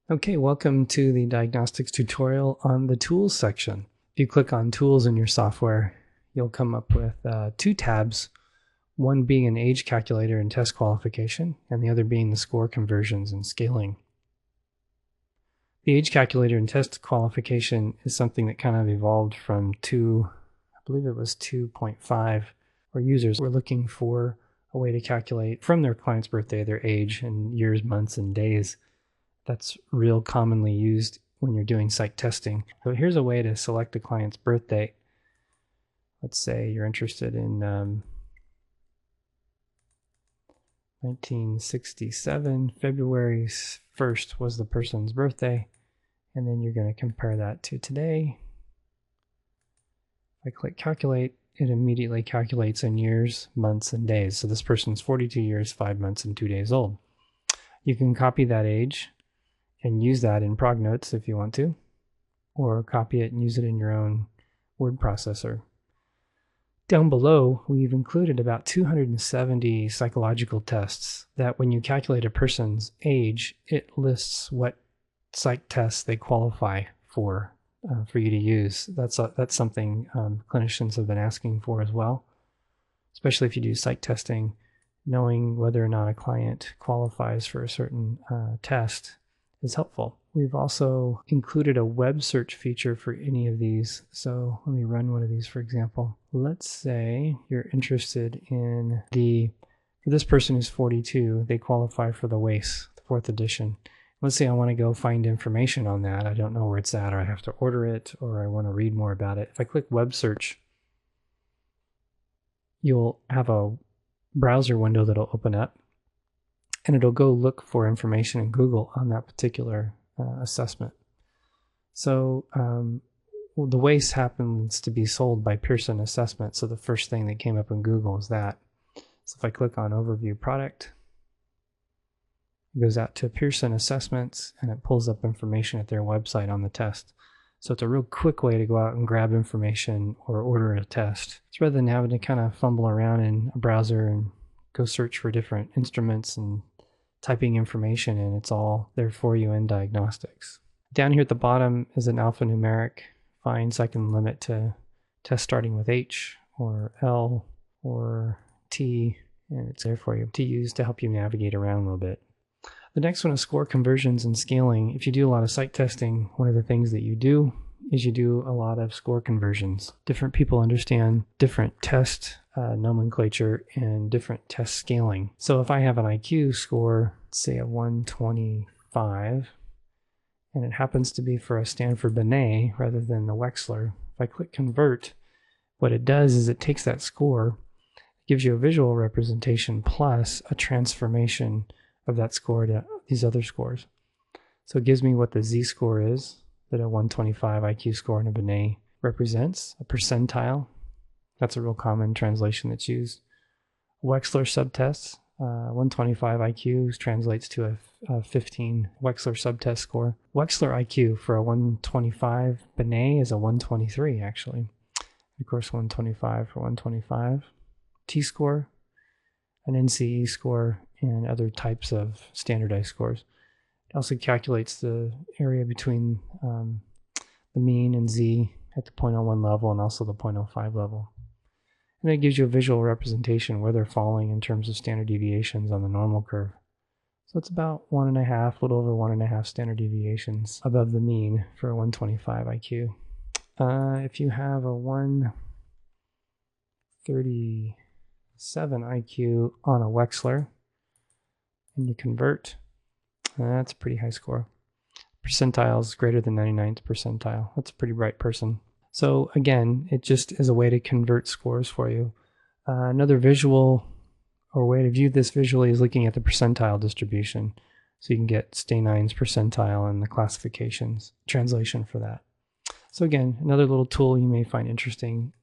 Okay, welcome to the diagnostics tutorial on the Tools section. If you click on Tools in your software, you'll come up with two tabs, one being an age calculator and test qualification, and the other being the score conversions and scaling. The age calculator and test qualification is something that kind of evolved from I believe it was 2.5, where users were looking for a way to calculate from their client's birthday their age in years, months, and days. That's real commonly used when you're doing psych testing. So here's a way to select a client's birth date. Let's say you're interested in 1967, February 1st was the person's birthday, and then you're going to compare that to today. If I click calculate, it immediately calculates in years, months, and days. So this person's 42 years, 5 months, and 2 days old. You can copy that age and use that in ProgNotes if you want to, or copy it and use it in your own word processor. Down below, we've included about 270 psychological tests that when you calculate a person's age, it lists what psych tests they qualify for you to use. That's something clinicians have been asking for as well, especially if you do psych testing. Knowing whether or not a client qualifies for a certain test is helpful. We've also included a web search feature for any of these. So let me run one of these, for example. Let's say you're interested in for this person who's 42, they qualify for the WACE, the 4th edition. Let's say I want to go find information on that. I don't know where it's at, or I have to order it, or I want to read more about it. If I click web search, you'll have a browser window that'll open up, and it'll go look for information in Google on that particular assessment. So the WACE happens to be sold by Pearson Assessment, so the first thing that came up in Google is that. So if I click on Overview Product, it goes out to Pearson Assessments, and it pulls up information at their website on the test. So it's a real quick way to go out and grab information or order a test. It's rather than having to kind of fumble around in a browser and go search for different instruments and typing information in. It's all there for you in diagnostics. Down here at the bottom is an alphanumeric find, so I can limit to tests starting with H or L or T, and it's there for you to use to help you navigate around a little bit. The next one is score conversions and scaling. If you do a lot of psych testing, one of the things that you do is you do a lot of score conversions. Different people understand different test nomenclature and different test scaling. So if I have an IQ score, say a 125, and it happens to be for a Stanford Binet rather than the Wechsler, if I click convert, what it does is it takes that score, gives you a visual representation plus a transformation of that score to these other scores. So it gives me what the Z-score is that a 125 IQ score in a Binet represents, a percentile. That's a real common translation that's used. Wechsler subtests, 125 IQ translates to a 15 Wechsler subtest score. Wechsler IQ for a 125 Binet is a 123 actually. Of course 125 for 125. T-score, an NCE score, and other types of standardized scores. It also calculates the area between the mean and Z at the 0.01 level and also the 0.05 level. And it gives you a visual representation where they're falling in terms of standard deviations on the normal curve. So it's about 1.5, a little over 1.5 standard deviations above the mean for a 125 IQ. If you have a 137 IQ on a Wechsler, and you convert, that's a pretty high score. Percentile is greater than 99th percentile. That's a pretty bright person. So again, it just is a way to convert scores for you. Another visual or way to view this visually is looking at the percentile distribution. So you can get Stein's percentile and the classifications, translation for that. So again, another little tool you may find interesting